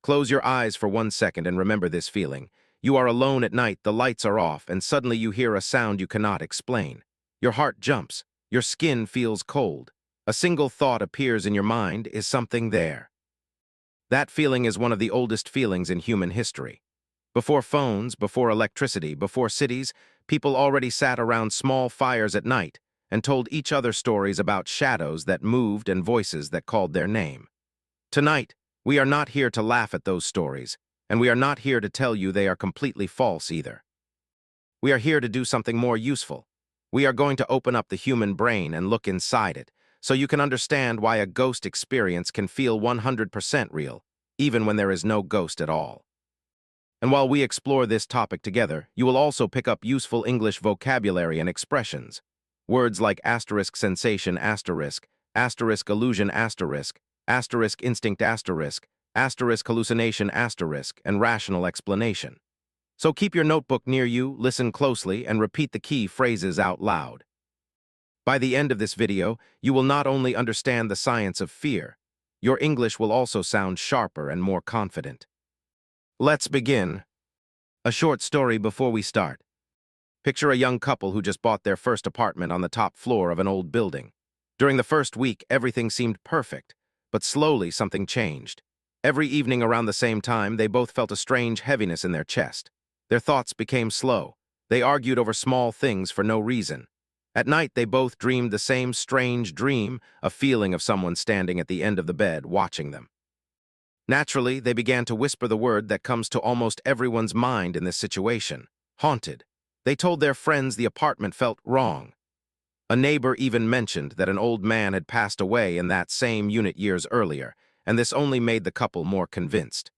Close your eyes for 1 second and remember this feeling. You are alone at night, the lights are off, and suddenly you hear a sound you cannot explain. Your heart jumps. Your skin feels cold. A single thought appears in your mind: is something there? That feeling is one of the oldest feelings in human history. Before phones, before electricity, before cities, people already sat around small fires at night and told each other stories about shadows that moved and voices that called their name. Tonight, we are not here to laugh at those stories, and we are not here to tell you they are completely false either. We are here to do something more useful. We are going to open up the human brain and look inside it, so you can understand why a ghost experience can feel 100% real, even when there is no ghost at all. And while we explore this topic together, you will also pick up useful English vocabulary and expressions. Words like asterisk sensation asterisk, asterisk illusion asterisk, asterisk instinct asterisk, asterisk hallucination asterisk, and rational explanation. So keep your notebook near you, listen closely, and repeat the key phrases out loud. By the end of this video, you will not only understand the science of fear, your English will also sound sharper and more confident. Let's begin. A short story before we start. Picture a young couple who just bought their first apartment on the top floor of an old building. During the first week, everything seemed perfect, but slowly something changed. Every evening around the same time, they both felt a strange heaviness in their chest. Their thoughts became slow. They argued over small things for no reason. At night, they both dreamed the same strange dream, a feeling of someone standing at the end of the bed watching them. Naturally, they began to whisper the word that comes to almost everyone's mind in this situation: haunted. They told their friends the apartment felt wrong. A neighbor even mentioned that an old man had passed away in that same unit years earlier, and this only made the couple more convinced.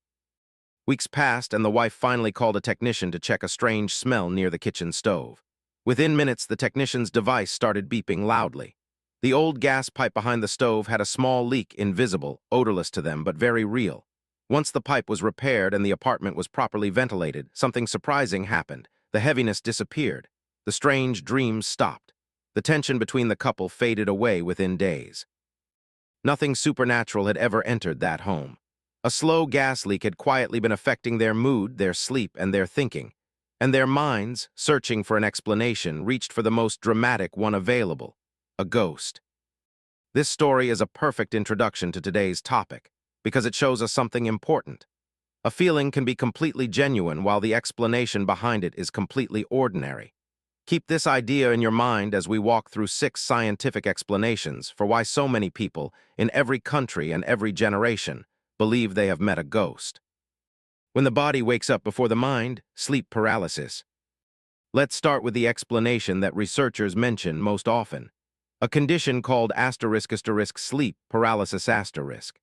Weeks passed, and the wife finally called a technician to check a strange smell near the kitchen stove. Within minutes, the technician's device started beeping loudly. The old gas pipe behind the stove had a small leak, invisible, odorless to them, but very real. Once the pipe was repaired and the apartment was properly ventilated, something surprising happened. The heaviness disappeared. The strange dreams stopped. The tension between the couple faded away within days. Nothing supernatural had ever entered that home. A slow gas leak had quietly been affecting their mood, their sleep, and their thinking. And their minds, searching for an explanation, reached for the most dramatic one available: a ghost. This story is a perfect introduction to today's topic, because it shows us something important. A feeling can be completely genuine while the explanation behind it is completely ordinary. Keep this idea in your mind as we walk through 6 scientific explanations for why so many people, in every country and every generation, believe they have met a ghost. When the body wakes up before the mind, sleep paralysis. Let's start with the explanation that researchers mention most often: a condition called *** sleep paralysis ***.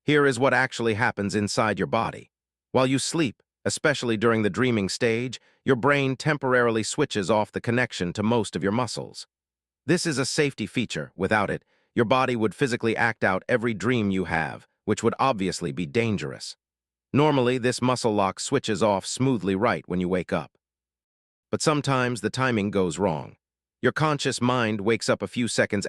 Here is what actually happens inside your body. While you sleep, especially during the dreaming stage, your brain temporarily switches off the connection to most of your muscles. This is a safety feature. Without it, your body would physically act out every dream you have, which would obviously be dangerous. Normally, this muscle lock switches off smoothly right when you wake up. But sometimes the timing goes wrong. Your conscious mind wakes up a few seconds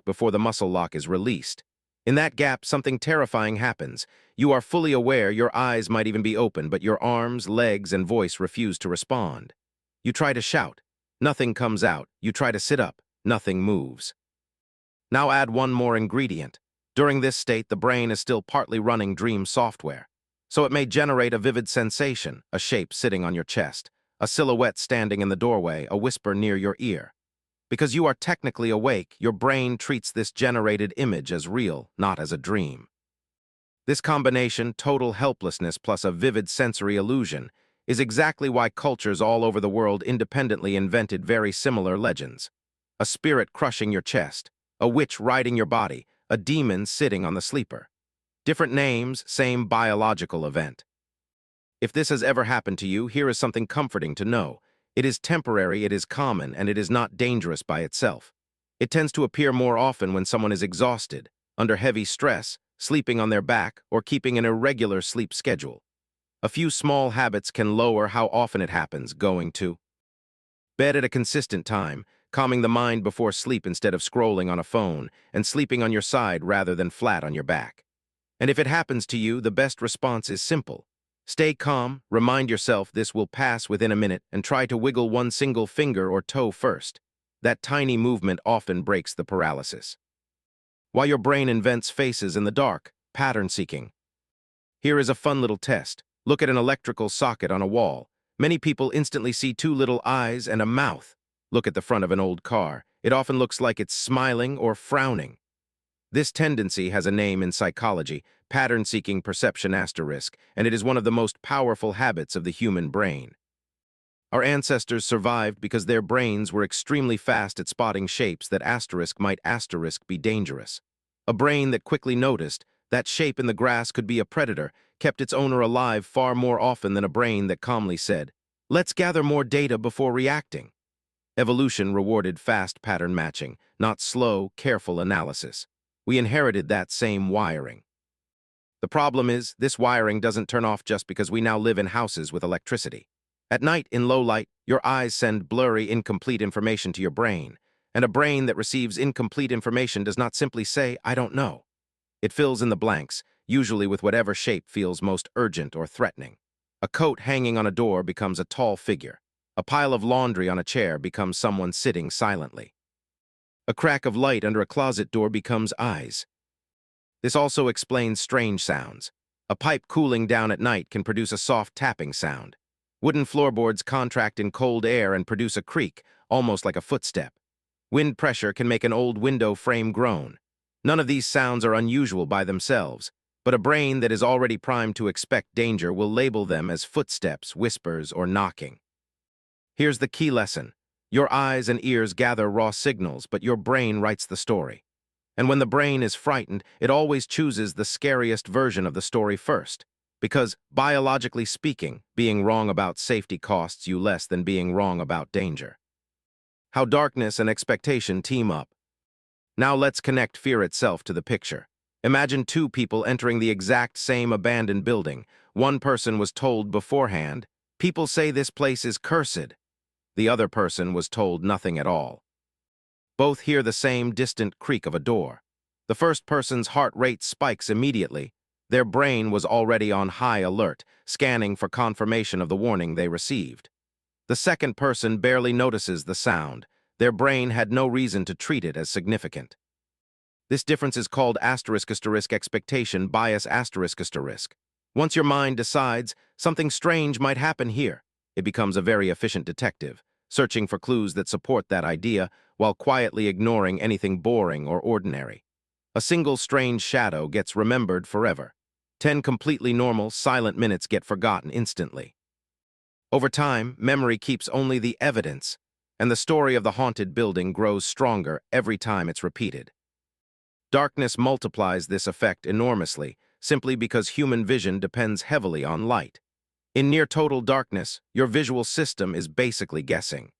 before the muscle lock is released. In that gap, something terrifying happens. You are fully aware, your eyes might even be open, but your arms, legs, and voice refuse to respond. You try to shout. Nothing comes out. You try to sit up. Nothing moves. Now add one more ingredient. During this state, the brain is still partly running dream software. So it may generate a vivid sensation: a shape sitting on your chest, a silhouette standing in the doorway, a whisper near your ear. Because you are technically awake, your brain treats this generated image as real, not as a dream. This combination, total helplessness plus a vivid sensory illusion, is exactly why cultures all over the world independently invented very similar legends. A spirit crushing your chest, a witch riding your body, a demon sitting on the sleeper. Different names, same biological event. If this has ever happened to you, here is something comforting to know. It is temporary, it is common, and it is not dangerous by itself. It tends to appear more often when someone is exhausted, under heavy stress, sleeping on their back, or keeping an irregular sleep schedule. A few small habits can lower how often it happens: going to bed at a consistent time, calming the mind before sleep instead of scrolling on a phone, and sleeping on your side rather than flat on your back. And if it happens to you, the best response is simple. Stay calm, remind yourself this will pass within a minute, and try to wiggle one single finger or toe first. That tiny movement often breaks the paralysis. While your brain invents faces in the dark, pattern seeking. Here is a fun little test. Look at an electrical socket on a wall. Many people instantly see two little eyes and a mouth. Look at the front of an old car. It often looks like it's smiling or frowning. This tendency has a name in psychology, pattern-seeking perception asterisk, and it is one of the most powerful habits of the human brain. Our ancestors survived because their brains were extremely fast at spotting shapes that might be dangerous. A brain that quickly noticed that shape in the grass could be a predator kept its owner alive far more often than a brain that calmly said, "Let's gather more data before reacting." Evolution rewarded fast pattern matching, not slow, careful analysis. We inherited that same wiring. The problem is, this wiring doesn't turn off just because we now live in houses with electricity. At night, in low light, your eyes send blurry, incomplete information to your brain, and a brain that receives incomplete information does not simply say, "I don't know." It fills in the blanks, usually with whatever shape feels most urgent or threatening. A coat hanging on a door becomes a tall figure. A pile of laundry on a chair becomes someone sitting silently. A crack of light under a closet door becomes eyes. This also explains strange sounds. A pipe cooling down at night can produce a soft tapping sound. Wooden floorboards contract in cold air and produce a creak, almost like a footstep. Wind pressure can make an old window frame groan. None of these sounds are unusual by themselves, but a brain that is already primed to expect danger will label them as footsteps, whispers, or knocking. Here's the key lesson. Your eyes and ears gather raw signals, but your brain writes the story. And when the brain is frightened, it always chooses the scariest version of the story first. Because, biologically speaking, being wrong about safety costs you less than being wrong about danger. How darkness and expectation team up. Now let's connect fear itself to the picture. Imagine two people entering the exact same abandoned building. One person was told beforehand, "People say this place is cursed." The other person was told nothing at all. Both hear the same distant creak of a door. The first person's heart rate spikes immediately. Their brain was already on high alert, scanning for confirmation of the warning they received. The second person barely notices the sound. Their brain had no reason to treat it as significant. This difference is called expectation bias **. Once your mind decides something strange might happen here, it becomes a very efficient detective, searching for clues that support that idea while quietly ignoring anything boring or ordinary. A single strange shadow gets remembered forever. 10 completely normal, silent minutes get forgotten instantly. Over time, memory keeps only the evidence, and the story of the haunted building grows stronger every time it's repeated. Darkness multiplies this effect enormously, simply because human vision depends heavily on light. In near total darkness, your visual system is basically guessing.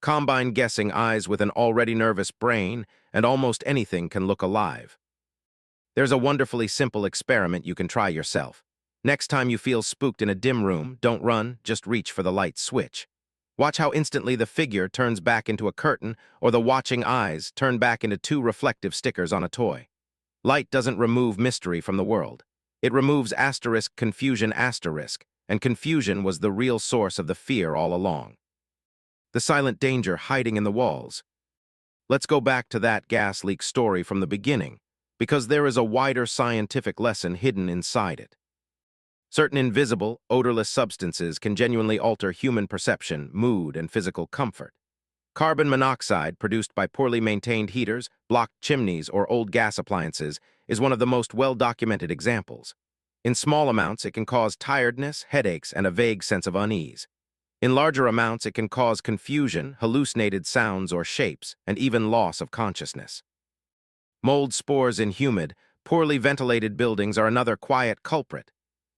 Combine guessing eyes with an already nervous brain, and almost anything can look alive. There's a wonderfully simple experiment you can try yourself. Next time you feel spooked in a dim room, don't run, just reach for the light switch. Watch how instantly the figure turns back into a curtain, or the watching eyes turn back into two reflective stickers on a toy. Light doesn't remove mystery from the world. It removes confusion and confusion was the real source of the fear all along. The silent danger hiding in the walls. Let's go back to that gas leak story from the beginning, because there is a wider scientific lesson hidden inside it. Certain invisible, odorless substances can genuinely alter human perception, mood, and physical comfort. Carbon monoxide, produced by poorly maintained heaters, blocked chimneys, or old gas appliances, is one of the most well-documented examples. In small amounts, it can cause tiredness, headaches, and a vague sense of unease. In larger amounts, it can cause confusion, hallucinated sounds or shapes, and even loss of consciousness. Mold spores in humid, poorly ventilated buildings are another quiet culprit.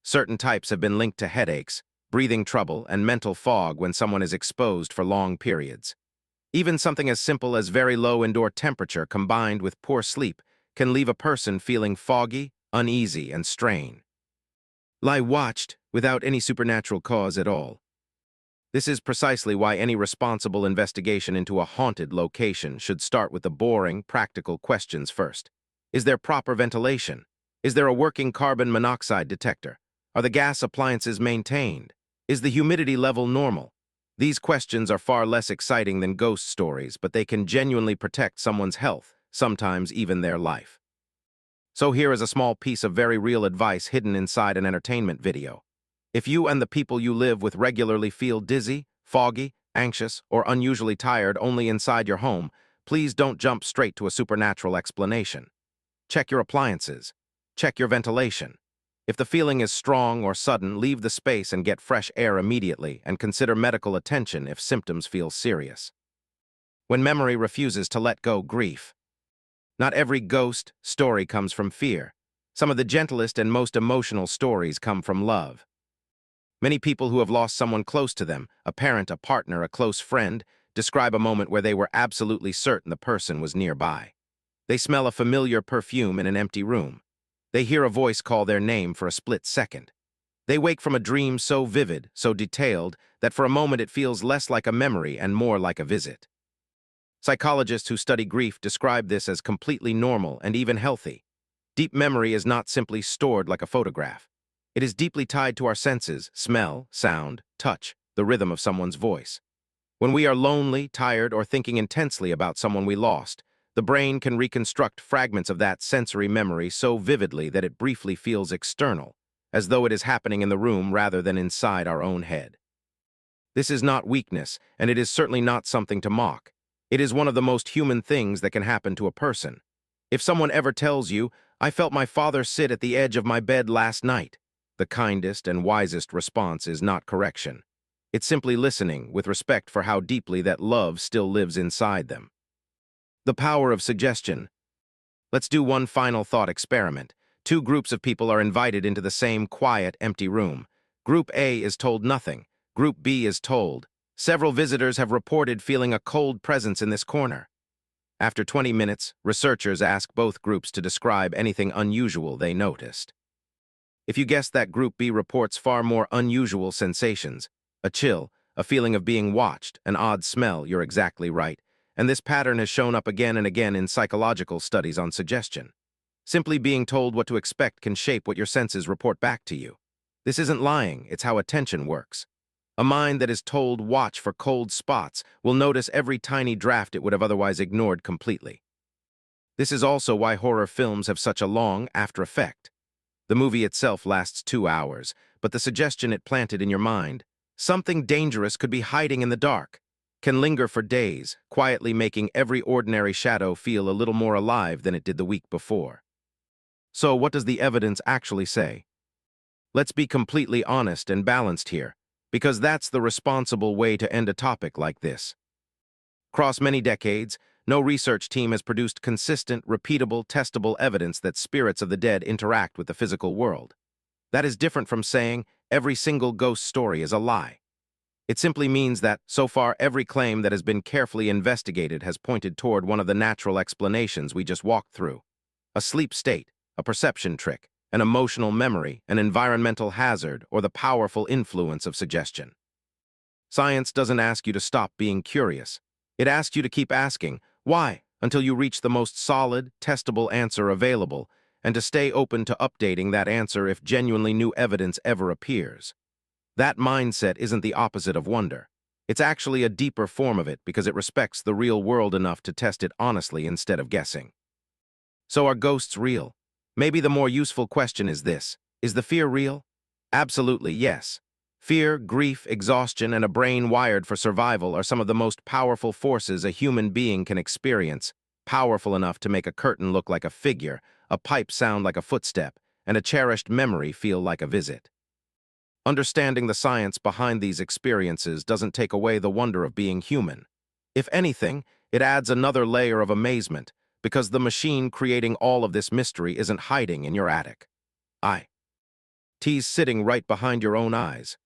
Certain types have been linked to headaches, breathing trouble, and mental fog when someone is exposed for long periods. Even something as simple as very low indoor temperature combined with poor sleep can leave a person feeling foggy, uneasy, and strained. Lie watched without any supernatural cause at all. This is precisely why any responsible investigation into a haunted location should start with the boring, practical questions first. Is there proper ventilation? Is there a working carbon monoxide detector? Are the gas appliances maintained? Is the humidity level normal? These questions are far less exciting than ghost stories, but they can genuinely protect someone's health, sometimes even their life. So here is a small piece of very real advice hidden inside an entertainment video. If you and the people you live with regularly feel dizzy, foggy, anxious, or unusually tired only inside your home, please don't jump straight to a supernatural explanation. Check your appliances. Check your ventilation. If the feeling is strong or sudden, leave the space and get fresh air immediately, and consider medical attention if symptoms feel serious. When memory refuses to let go, grief. Not every ghost story comes from fear. Some of the gentlest and most emotional stories come from love. Many people who have lost someone close to them, a parent, a partner, a close friend, describe a moment where they were absolutely certain the person was nearby. They smell a familiar perfume in an empty room. They hear a voice call their name for a split second. They wake from a dream so vivid, so detailed, that for a moment it feels less like a memory and more like a visit. Psychologists who study grief describe this as completely normal and even healthy. Deep memory is not simply stored like a photograph. It is deeply tied to our senses: smell, sound, touch, the rhythm of someone's voice. When we are lonely, tired, or thinking intensely about someone we lost, the brain can reconstruct fragments of that sensory memory so vividly that it briefly feels external, as though it is happening in the room rather than inside our own head. This is not weakness, and it is certainly not something to mock. It is one of the most human things that can happen to a person. If someone ever tells you, "I felt my father sit at the edge of my bed last night," the kindest and wisest response is not correction. It's simply listening with respect for how deeply that love still lives inside them. The power of suggestion. Let's do one final thought experiment. Two groups of people are invited into the same quiet, empty room. Group A is told nothing. Group B is told. Several visitors have reported feeling a cold presence in this corner. After 20 minutes, researchers ask both groups to describe anything unusual they noticed. If you guess that Group B reports far more unusual sensations, a chill, a feeling of being watched, an odd smell, you're exactly right. And this pattern has shown up again and again in psychological studies on suggestion. Simply being told what to expect can shape what your senses report back to you. This isn't lying, it's how attention works. A mind that is told watch for cold spots will notice every tiny draft it would have otherwise ignored completely. This is also why horror films have such a long after effect. The movie itself lasts 2 hours, but the suggestion it planted in your mind, something dangerous could be hiding in the dark, can linger for days, quietly making every ordinary shadow feel a little more alive than it did the week before. So what does the evidence actually say? Let's be completely honest and balanced here, because that's the responsible way to end a topic like this. Across many decades, no research team has produced consistent, repeatable, testable evidence that spirits of the dead interact with the physical world. That is different from saying every single ghost story is a lie. It simply means that, so far, every claim that has been carefully investigated has pointed toward one of the natural explanations we just walked through. A sleep state, a perception trick, an emotional memory, an environmental hazard, or the powerful influence of suggestion. Science doesn't ask you to stop being curious. It asks you to keep asking, why, until you reach the most solid, testable answer available, and to stay open to updating that answer if genuinely new evidence ever appears. That mindset isn't the opposite of wonder. It's actually a deeper form of it because it respects the real world enough to test it honestly instead of guessing. So are ghosts real? Maybe the more useful question is this: is the fear real? Absolutely, yes. Fear, grief, exhaustion, and a brain wired for survival are some of the most powerful forces a human being can experience, powerful enough to make a curtain look like a figure, a pipe sound like a footstep, and a cherished memory feel like a visit. Understanding the science behind these experiences doesn't take away the wonder of being human. If anything, it adds another layer of amazement, because the machine creating all of this mystery isn't hiding in your attic. T's sitting right behind your own eyes.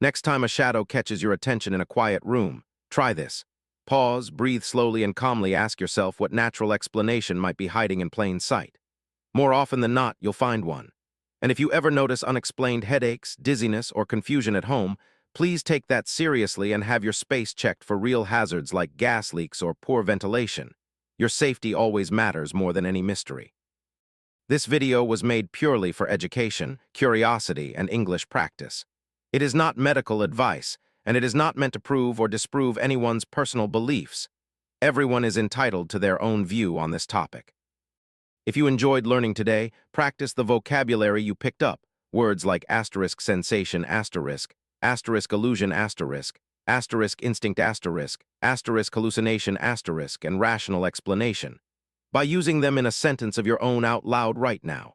Next time a shadow catches your attention in a quiet room, try this. Pause, breathe slowly, and calmly ask yourself what natural explanation might be hiding in plain sight. More often than not, you'll find one. And if you ever notice unexplained headaches, dizziness, or confusion at home, please take that seriously and have your space checked for real hazards like gas leaks or poor ventilation. Your safety always matters more than any mystery. This video was made purely for education, curiosity, and English practice. It is not medical advice, and it is not meant to prove or disprove anyone's personal beliefs. Everyone is entitled to their own view on this topic. If you enjoyed learning today, practice the vocabulary you picked up. Words like asterisk sensation asterisk, asterisk illusion asterisk, asterisk instinct asterisk hallucination asterisk, and rational explanation, by using them in a sentence of your own out loud right now.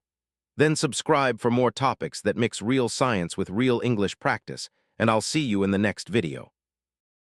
Then subscribe for more topics that mix real science with real English practice, and I'll see you in the next video.